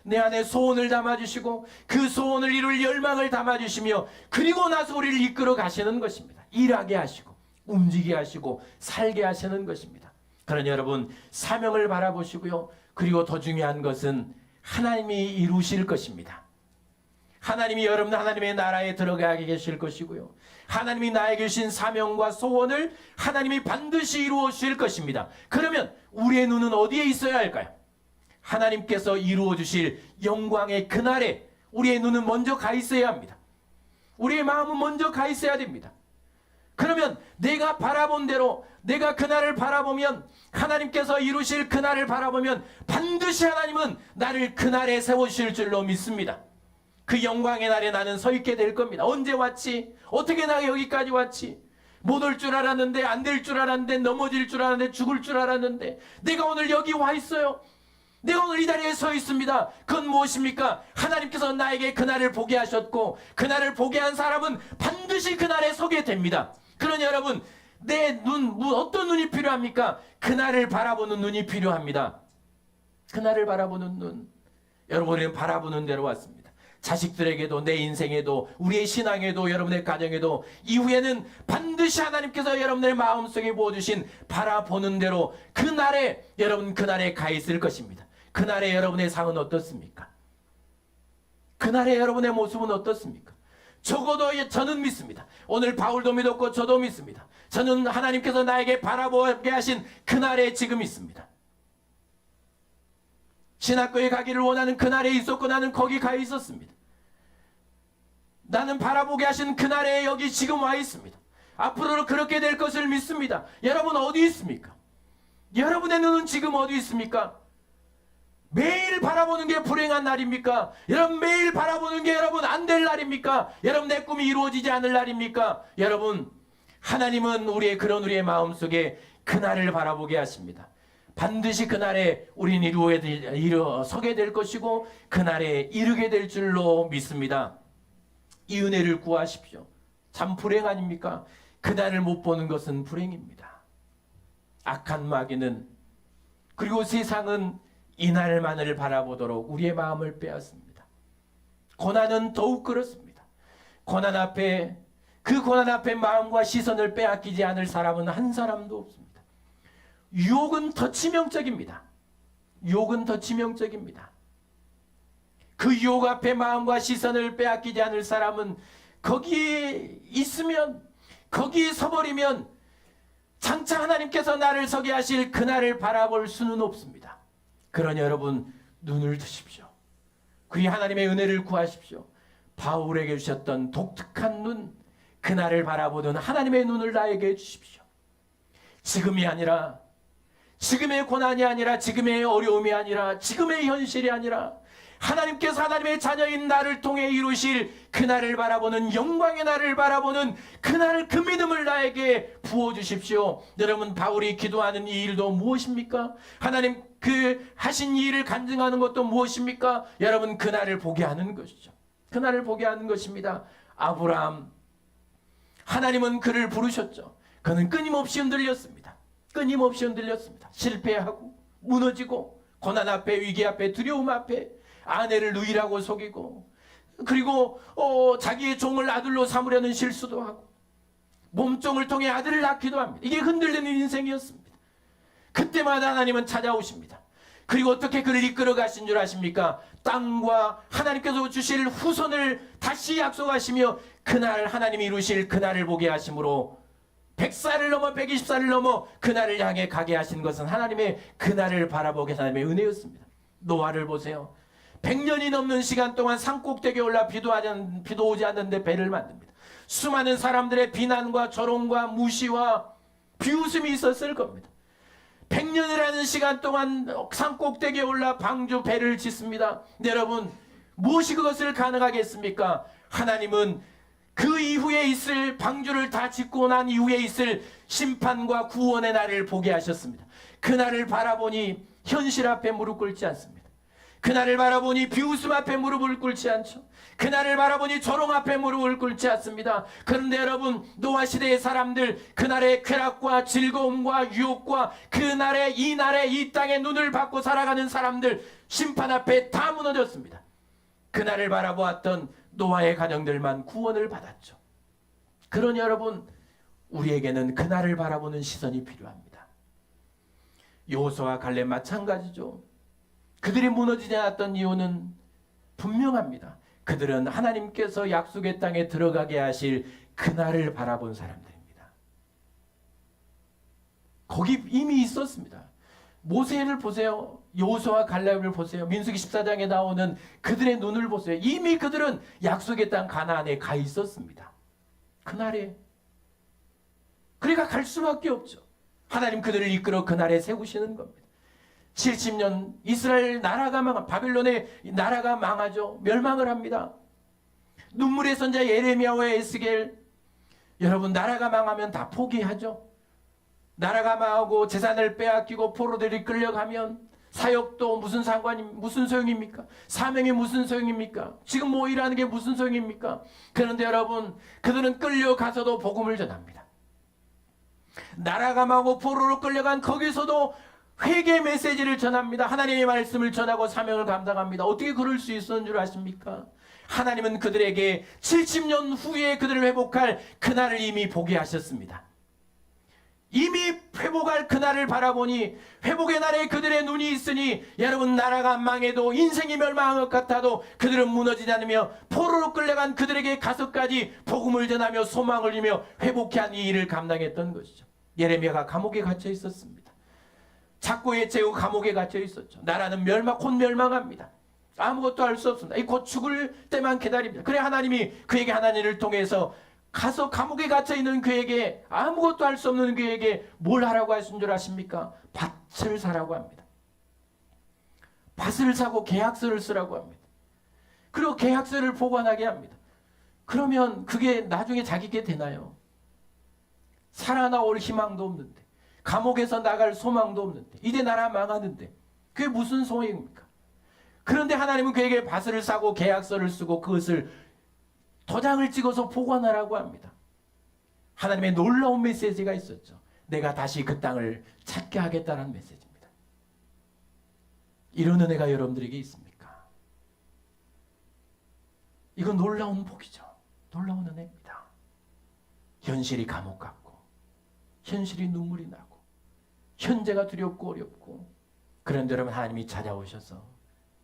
내 안에 소원을 담아주시고 그 소원을 이룰 열망을 담아주시며 그리고 나서 우리를 이끌어 가시는 것입니다. 일하게 하시고 움직이게 하시고 살게 하시는 것입니다. 그러니 여러분, 사명을 바라보시고요. 그리고 더 중요한 것은 하나님이 이루실 것입니다. 하나님이 여러분 하나님의 나라에 들어가게 계실 것이고요. 하나님이 나에게 주신 사명과 소원을 하나님이 반드시 이루어 주실 것입니다. 그러면 우리의 눈은 어디에 있어야 할까요? 하나님께서 이루어 주실 영광의 그날에 우리의 눈은 먼저 가 있어야 합니다. 우리의 마음은 먼저 가 있어야 됩니다. 그러면 내가 바라본 대로 내가 그날을 바라보면 하나님께서 이루실 그날을 바라보면 반드시 하나님은 나를 그날에 세우실 줄로 믿습니다. 그 영광의 날에 나는 서 있게 될 겁니다. 언제 왔지? 어떻게 내가 여기까지 왔지? 못 올 줄 알았는데, 안 될 줄 알았는데, 넘어질 줄 알았는데, 죽을 줄 알았는데 내가 오늘 여기 와 있어요. 내가 오늘 이 자리에 서 있습니다. 그건 무엇입니까? 하나님께서 나에게 그날을 보게 하셨고 그날을 보게 한 사람은 반드시 그날에 서게 됩니다. 그러니 여러분, 내 눈, 어떤 눈이 필요합니까? 그날을 바라보는 눈이 필요합니다. 그날을 바라보는 눈. 여러분, 우리는 바라보는 대로 왔습니다. 자식들에게도 내 인생에도 우리의 신앙에도 여러분의 가정에도 이후에는 반드시 하나님께서 여러분의 마음속에 부어주신 바라보는 대로 그날에 여러분 그날에 가 있을 것입니다. 그날에 여러분의 상은 어떻습니까? 그날에 여러분의 모습은 어떻습니까? 적어도 저는 믿습니다. 오늘 바울도 믿었고 저도 믿습니다. 저는 하나님께서 나에게 바라보게 하신 그날에 지금 있습니다. 신학교에 가기를 원하는 그날에 있었고 나는 거기 가 있었습니다. 나는 바라보게 하신 그날에 여기 지금 와 있습니다. 앞으로는 그렇게 될 것을 믿습니다. 여러분 어디 있습니까? 여러분의 눈은 지금 어디 있습니까? 매일 바라보는 게 불행한 날입니까? 여러분 매일 바라보는 게 여러분 안 될 날입니까? 여러분 내 꿈이 이루어지지 않을 날입니까? 여러분 하나님은 우리의 마음속에 그날을 바라보게 하십니다. 반드시 그날에 우린 서게 될 것이고 그날에 이르게 될 줄로 믿습니다. 이 은혜를 구하십시오. 참 불행 아닙니까? 그날을 못 보는 것은 불행입니다. 악한 마귀는 그리고 세상은 이날만을 바라보도록 우리의 마음을 빼앗습니다. 고난은 더욱 그렇습니다. 그 고난 앞에 마음과 시선을 빼앗기지 않을 사람은 한 사람도 없습니다. 유혹은 더 치명적입니다. 유혹은 더 치명적입니다. 그 유혹 앞에 마음과 시선을 빼앗기지 않을 사람은 거기에 있으면, 거기에 서버리면 장차 하나님께서 나를 서게 하실 그날을 바라볼 수는 없습니다. 그러니 여러분 눈을 드십시오. 그리 하나님의 은혜를 구하십시오. 바울에게 주셨던 독특한 눈, 그날을 바라보는 하나님의 눈을 나에게 주십시오. 지금이 아니라, 지금의 고난이 아니라, 지금의 어려움이 아니라, 지금의 현실이 아니라 하나님께서 하나님의 자녀인 나를 통해 이루실 그날을 바라보는, 영광의 날을 바라보는 그날 그 믿음을 나에게 부어주십시오. 여러분 바울이 기도하는 이 일도 무엇입니까? 하나님 그 하신 이 일을 간증하는 것도 무엇입니까? 여러분 그날을 보게 하는 것이죠. 그날을 보게 하는 것입니다. 아브라함, 하나님은 그를 부르셨죠. 그는 끊임없이 흔들렸습니다. 끊임없이 흔들렸습니다. 실패하고 무너지고 고난 앞에, 위기 앞에, 두려움 앞에 아내를 누이라고 속이고, 그리고 자기의 종을 아들로 삼으려는 실수도 하고 몸종을 통해 아들을 낳기도 합니다. 이게 흔들리는 인생이었습니다. 그때마다 하나님은 찾아오십니다. 그리고 어떻게 그를 이끌어 가신 줄 아십니까? 땅과 하나님께서 주실 후손을 다시 약속하시며 그날 하나님이 이루실 그날을 보게 하심으로 100살을 넘어 120살을 넘어 그날을 향해 가게 하신 것은 하나님의 그날을 바라보게 하신 하나님의 은혜였습니다. 노아를 보세요. 100년이 넘는 시간 동안 산꼭대기에 올라 비도 오지 않는데 배를 만듭니다. 수많은 사람들의 비난과 조롱과 무시와 비웃음이 있었을 겁니다. 100년이라는 시간 동안 산꼭대기에 올라 방주 배를 짓습니다. 여러분 무엇이 그것을 가능하게 했습니까? 하나님은 그 이후에 있을 방주를 다 짓고 난 이후에 있을 심판과 구원의 날을 보게 하셨습니다. 그날을 바라보니 현실 앞에 무릎 꿇지 않습니다. 그날을 바라보니 비웃음 앞에 무릎을 꿇지 않죠. 그날을 바라보니 조롱 앞에 무릎을 꿇지 않습니다. 그런데 여러분 노아 시대의 사람들 그날의 쾌락과 즐거움과 유혹과 그날의 이 날에 이 땅에 눈을 받고 살아가는 사람들 심판 앞에 다 무너졌습니다. 그날을 바라보았던 노아의 가정들만 구원을 받았죠. 그러니 여러분 우리에게는 그날을 바라보는 시선이 필요합니다. 여호수아와 갈렙 마찬가지죠. 그들이 무너지지 않았던 이유는 분명합니다. 그들은 하나님께서 약속의 땅에 들어가게 하실 그날을 바라본 사람들입니다. 거기 이미 있었습니다. 모세를 보세요. 여호수아와 갈렙을 보세요. 민수기 14장에 나오는 그들의 눈을 보세요. 이미 그들은 약속의 땅 가나안에 가 있었습니다. 그날에. 그러니까 갈 수밖에 없죠. 하나님 그들을 이끌어 그날에 세우시는 겁니다. 70년 이스라엘 나라가 바빌론의 나라가 망하죠. 멸망을 합니다. 눈물의 선자 예레미야와 에스겔, 여러분 나라가 망하면 다 포기하죠. 나라가 망하고 재산을 빼앗기고 포로들이 끌려가면 사역도 무슨 소용입니까? 사명이 무슨 소용입니까? 지금 뭐 일하는 게 무슨 소용입니까? 그런데 여러분, 그들은 끌려가서도 복음을 전합니다. 나라가 망하고 포로로 끌려간 거기서도 회개 메시지를 전합니다. 하나님의 말씀을 전하고 사명을 감당합니다. 어떻게 그럴 수 있었는 줄 아십니까? 하나님은 그들에게 70년 후에 그들을 회복할 그날을 이미 보게 하셨습니다. 이미 회복할 그날을 바라보니 회복의 날에 그들의 눈이 있으니 여러분 나라가 망해도 인생이 멸망한 것 같아도 그들은 무너지지 않으며 포로로 끌려간 그들에게 가서까지 복음을 전하며 소망을 이며 회복해 한 이 일을 감당했던 것이죠. 예레미야가 감옥에 갇혀 있었습니다. 착고에 채우고 감옥에 갇혀 있었죠. 나라는 곧 멸망합니다. 아무것도 할 수 없습니다. 곧 죽을 때만 기다립니다. 그래 하나님이 그에게 하나님을 통해서 가서 감옥에 갇혀 있는 그에게 아무것도 할 수 없는 그에게 뭘 하라고 하신 줄 아십니까? 밭을 사라고 합니다. 밭을 사고 계약서를 쓰라고 합니다. 그리고 계약서를 보관하게 합니다. 그러면 그게 나중에 자기게 되나요? 살아나올 희망도 없는데, 감옥에서 나갈 소망도 없는데, 이제 나라 망하는데 그게 무슨 소용입니까? 그런데 하나님은 그에게 밭을 사고 계약서를 쓰고 그것을 도장을 찍어서 보관하라고 합니다. 하나님의 놀라운 메시지가 있었죠. 내가 다시 그 땅을 찾게 하겠다는 메시지입니다. 이런 은혜가 여러분들에게 있습니까? 이건 놀라운 복이죠. 놀라운 은혜입니다. 현실이 감옥 같고 현실이 눈물이 나고 현재가 두렵고 어렵고 그런데 여러분 하나님이 찾아오셔서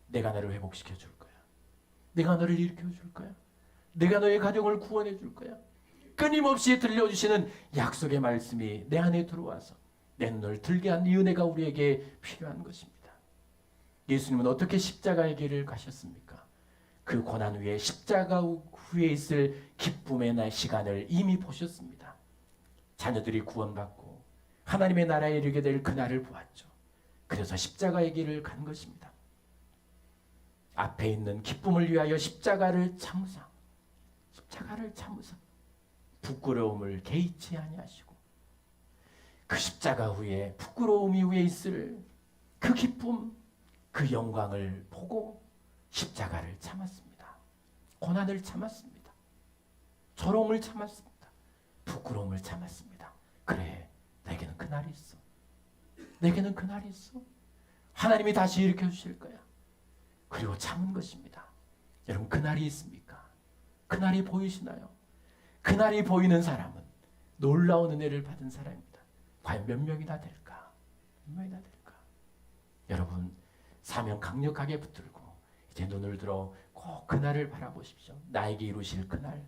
내가 너를 회복시켜 줄 거야. 내가 너를 일으켜 줄 거야. 내가 너의 가정을 구원해 줄 거야. 끊임없이 들려주시는 약속의 말씀이 내 안에 들어와서 내 눈을 들게 한 이 은혜가 우리에게 필요한 것입니다. 예수님은 어떻게 십자가의 길을 가셨습니까? 그 고난 위에 십자가 후에 있을 기쁨의 시간을 이미 보셨습니다. 자녀들이 구원받고 하나님의 나라에 이르게 될 그날을 보았죠. 그래서 십자가의 길을 간 것입니다. 앞에 있는 기쁨을 위하여 십자가를 참으사 부끄러움을 개의치 아니하시고 그 십자가 후에 부끄러움이 위에 있을 그 기쁨 그 영광을 보고 십자가를 참았습니다. 고난을 참았습니다. 조롱을 참았습니다. 부끄러움을 참았습니다. 그래 내게는 그날이 있어. 내게는 그날이 있어. 하나님이 다시 일으켜 주실 거야. 그리고 참은 것입니다. 여러분 그날이 있습니까? 그날이 보이시나요? 그날이 보이는 사람은 놀라운 은혜를 받은 사람입니다. 과연 몇 명이나 될까? 몇 명이나 될까? 여러분 사명 강력하게 붙들고 이제 눈을 들어 꼭 그날을 바라보십시오. 나에게 이루실 그날,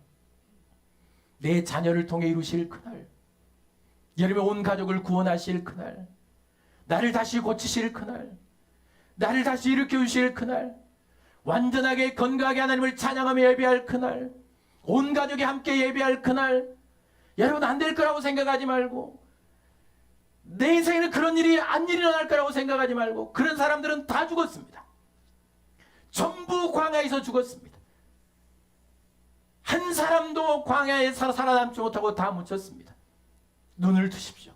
내 자녀를 통해 이루실 그날, 여러분의 온 가족을 구원하실 그날, 나를 다시 고치실 그날, 나를 다시 일으켜 주실 그날, 완전하게 건강하게 하나님을 찬양하며 예배할 그날, 온 가족이 함께 예배할 그날, 여러분 안 될 거라고 생각하지 말고 내 인생에는 그런 일이 안 일어날 거라고 생각하지 말고 그런 사람들은 다 죽었습니다. 전부 광야에서 죽었습니다. 한 사람도 광야에서 살아남지 못하고 다 묻혔습니다. 눈을 뜨십시오.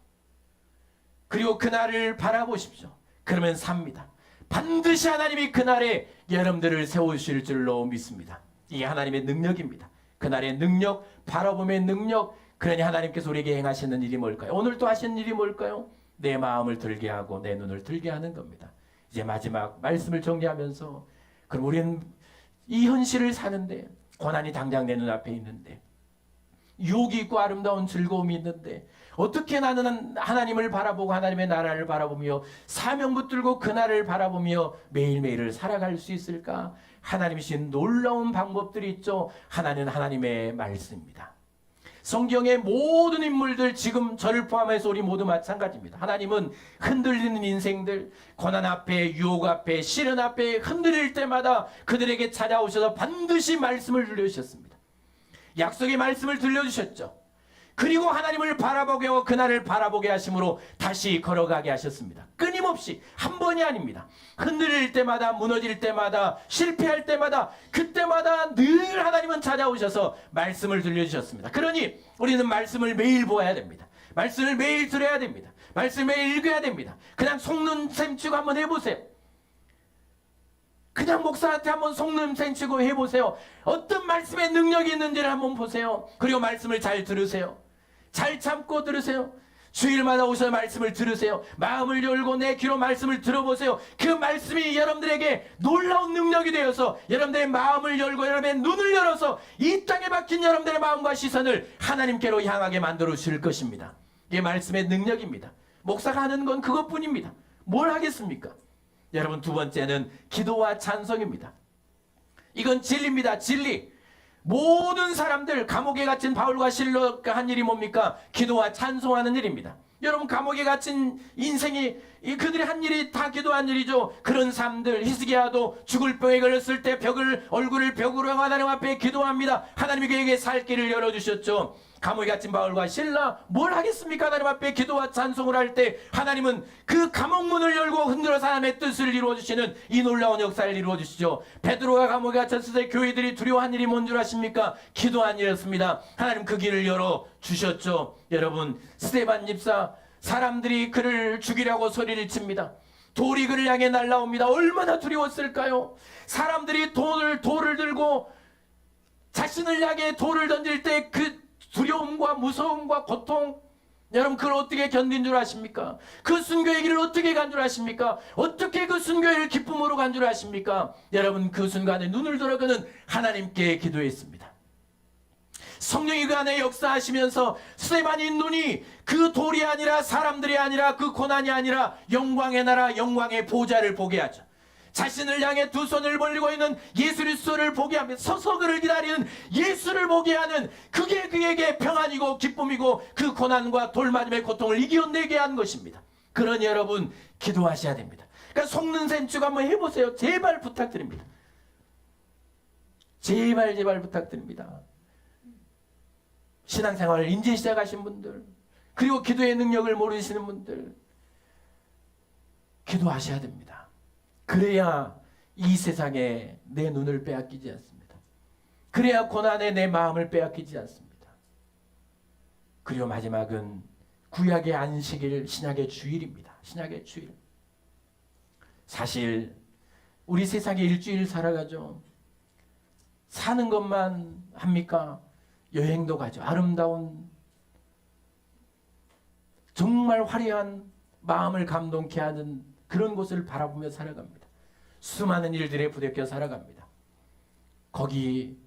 그리고 그날을 바라보십시오. 그러면 삽니다. 반드시 하나님이 그날에 여러분들을 세우실 줄로 믿습니다. 이게 하나님의 능력입니다. 그날의 능력, 바라봄의 능력. 그러니 하나님께서 우리에게 행하시는 일이 뭘까요? 오늘 또 하시는 일이 뭘까요? 내 마음을 들게 하고 내 눈을 들게 하는 겁니다. 이제 마지막 말씀을 정리하면서 그럼 우리는 이 현실을 사는데 고난이 당장 내 눈앞에 있는데 유혹이 있고 아름다운 즐거움이 있는데 어떻게 나는 하나님을 바라보고 하나님의 나라를 바라보며 사명 붙들고 그날을 바라보며 매일매일을 살아갈 수 있을까? 하나님이 주신 놀라운 방법들이 있죠. 하나는 하나님의 말씀입니다. 성경의 모든 인물들, 지금 저를 포함해서 우리 모두 마찬가지입니다. 하나님은 흔들리는 인생들, 고난 앞에, 유혹 앞에, 시련 앞에 흔들릴 때마다 그들에게 찾아오셔서 반드시 말씀을 들려주셨습니다. 약속의 말씀을 들려주셨죠. 그리고 하나님을 바라보게 하고 그날을 바라보게 하심으로 다시 걸어가게 하셨습니다. 끊임없이 한 번이 아닙니다. 흔들릴 때마다, 무너질 때마다, 실패할 때마다, 그때마다 늘 하나님은 찾아오셔서 말씀을 들려주셨습니다. 그러니 우리는 말씀을 매일 보아야 됩니다. 말씀을 매일 들어야 됩니다. 말씀을 매일 읽어야 됩니다. 그냥 속는 셈 치고 한번 해보세요. 그냥 목사한테 한번 속는 셈 치고 해보세요. 어떤 말씀에 능력이 있는지를 한번 보세요. 그리고 말씀을 잘 들으세요. 잘 참고 들으세요. 주일마다 오셔서 말씀을 들으세요. 마음을 열고 내 귀로 말씀을 들어보세요. 그 말씀이 여러분들에게 놀라운 능력이 되어서 여러분들의 마음을 열고 여러분의 눈을 열어서 이 땅에 박힌 여러분들의 마음과 시선을 하나님께로 향하게 만들어 주실 것입니다. 이게 말씀의 능력입니다. 목사가 하는 건 그것뿐입니다. 뭘 하겠습니까? 여러분, 두 번째는 기도와 찬송입니다. 이건 진리입니다. 진리. 모든 사람들, 감옥에 갇힌 바울과 실로가 한 일이 뭡니까? 기도와 찬송하는 일입니다. 여러분, 감옥에 갇힌 인생이 그들이 한 일이 다 기도한 일이죠. 그런 사람들, 히스기야도 죽을 병에 걸렸을 때 얼굴을 벽으로 하나님 앞에 기도합니다. 하나님이 그에게 살 길을 열어주셨죠. 감옥에 갇힌 바울과 실라 뭘 하겠습니까? 하나님 앞에 기도와 찬송을 할 때 하나님은 그 감옥문을 열고 흔들어서 하나님의 뜻을 이루어주시는 이 놀라운 역사를 이루어주시죠. 베드로가 감옥에 갇혔을 때 교회들이 두려워한 일이 뭔 줄 아십니까? 기도한 일이었습니다. 하나님 그 길을 열어주셨죠. 여러분, 스데반 집사, 사람들이 그를 죽이려고 소리를 칩니다. 돌이 그를 향해 날라옵니다. 얼마나 두려웠을까요? 사람들이 돌을 들고 자신을 향해 돌을 던질 때 그 두려움과 무서움과 고통, 여러분 그걸 어떻게 견딘 줄 아십니까? 그 순교의 길을 어떻게 간 줄 아십니까? 어떻게 그 순교의 기쁨으로 간 줄 아십니까? 여러분 그 순간에 눈을 들어 그는 하나님께 기도했습니다. 성령이 그 안에 역사하시면서 스데반의 눈이 그 돌이 아니라 사람들이 아니라 그 고난이 아니라 영광의 나라, 영광의 보좌를 보게 하죠. 자신을 향해 두 손을 벌리고 있는 예수 그리스도를 보게 하며 서서 그를 기다리는 예수를 보게 하는, 그게 그에게 평안이고 기쁨이고 그 고난과 돌맞음의 고통을 이겨내게 한 것입니다. 그러니 여러분 기도하셔야 됩니다. 그러니까 속는 셈 치고 한번 해보세요. 제발 부탁드립니다. 제발 부탁드립니다. 신앙생활을 이제 시작하신 분들, 그리고 기도의 능력을 모르시는 분들, 기도하셔야 됩니다. 그래야 이 세상에 내 눈을 빼앗기지 않습니다. 그래야 고난에 내 마음을 빼앗기지 않습니다. 그리고 마지막은 구약의 안식일, 신약의 주일입니다. 신약의 주일. 사실 우리 세상에 일주일 살아가죠. 사는 것만 합니까? 여행도 가죠. 아름다운, 정말 화려한, 마음을 감동케 하는 그런 곳을 바라보며 살아갑니다. 수많은 일들에 부대껴 살아갑니다. 거기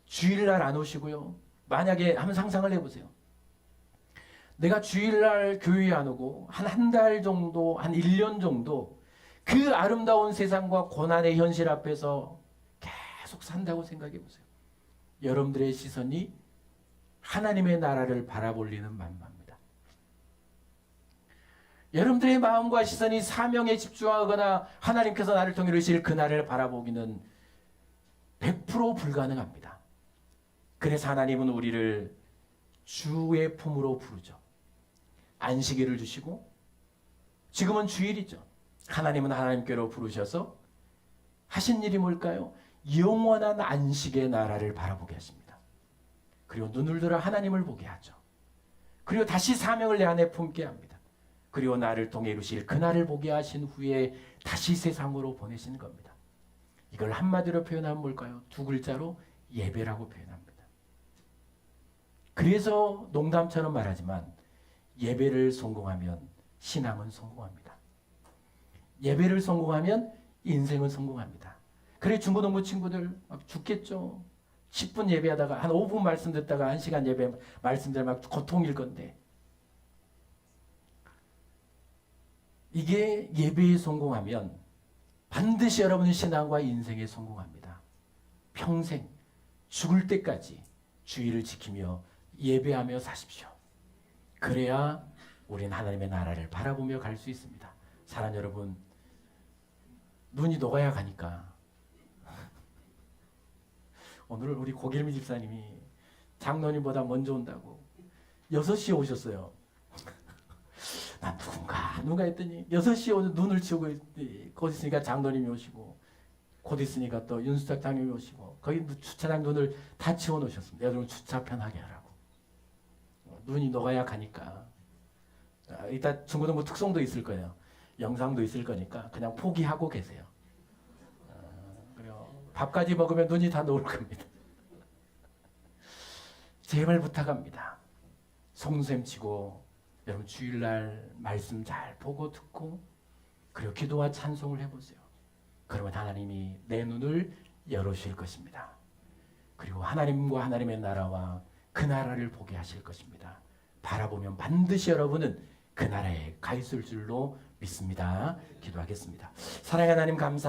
주일날 안 오시고요. 만약에 한번 상상을 해보세요. 내가 주일날 교회에 안 오고 한 달 정도, 한 1년 정도 그 아름다운 세상과 고난의 현실 앞에서 계속 산다고 생각해 보세요. 여러분들의 시선이 하나님의 나라를 바라볼리는 만만합니다. 여러분들의 마음과 시선이 사명에 집중하거나 하나님께서 나를 통해 이루실 그 날을 바라보기는 100% 불가능합니다. 그래서 하나님은 우리를 주의 품으로 부르죠. 안식일을 주시고, 지금은 주일이죠. 하나님은 하나님께로 부르셔서 하신 일이 뭘까요? 영원한 안식의 나라를 바라보게 하십니다. 그리고 눈을 들어 하나님을 보게 하죠. 그리고 다시 사명을 내 안에 품게 합니다. 그리고 나를 통해 이루실 그날을 보게 하신 후에 다시 세상으로 보내시는 겁니다. 이걸 한마디로 표현하면 뭘까요? 두 글자로 예배라고 표현합니다. 그래서 농담처럼 말하지만 예배를 성공하면 신앙은 성공합니다. 예배를 성공하면 인생은 성공합니다. 그래 중고등부 친구들 막 죽겠죠. 10분 예배하다가 한 5분 말씀 듣다가 1시간 예배 말씀 들으면 막 고통일 건데 이게 예배에 성공하면 반드시 여러분의 신앙과 인생에 성공합니다. 평생 죽을 때까지 주의를 지키며 예배하며 사십시오. 그래야 우리는 하나님의 나라를 바라보며 갈 수 있습니다. 사랑하는 여러분, 눈이 녹아야 가니까 오늘 우리 고길미 집사님이 장로님보다 먼저 온다고 6시에 오셨어요. 난 누가 했더니 6시에 오늘 눈을 치우고 곧 있으니까 장로님이 오시고 곧 있으니까 또 윤수탁 장님이 오시고 거기 주차장 눈을 다 치워 놓으셨습니다. 여러분 주차 편하게 하라고. 눈이 녹아야 가니까. 이따 중고등부 특송도 있을 거예요. 영상도 있을 거니까 그냥 포기하고 계세요. 그리고 밥까지 먹으면 눈이 다 녹을 겁니다. 제발 부탁합니다. 송샘 치고 여러분 주일날 말씀 잘 보고 듣고 그리고 기도와 찬송을 해보세요. 그러면 하나님이 내 눈을 열어주실 것입니다. 그리고 하나님과 하나님의 나라와 그 나라를 보게 하실 것입니다. 바라보면 반드시 여러분은 그 나라에 가 있을 줄로 믿습니다. 기도하겠습니다. 사랑하는 하나님 감사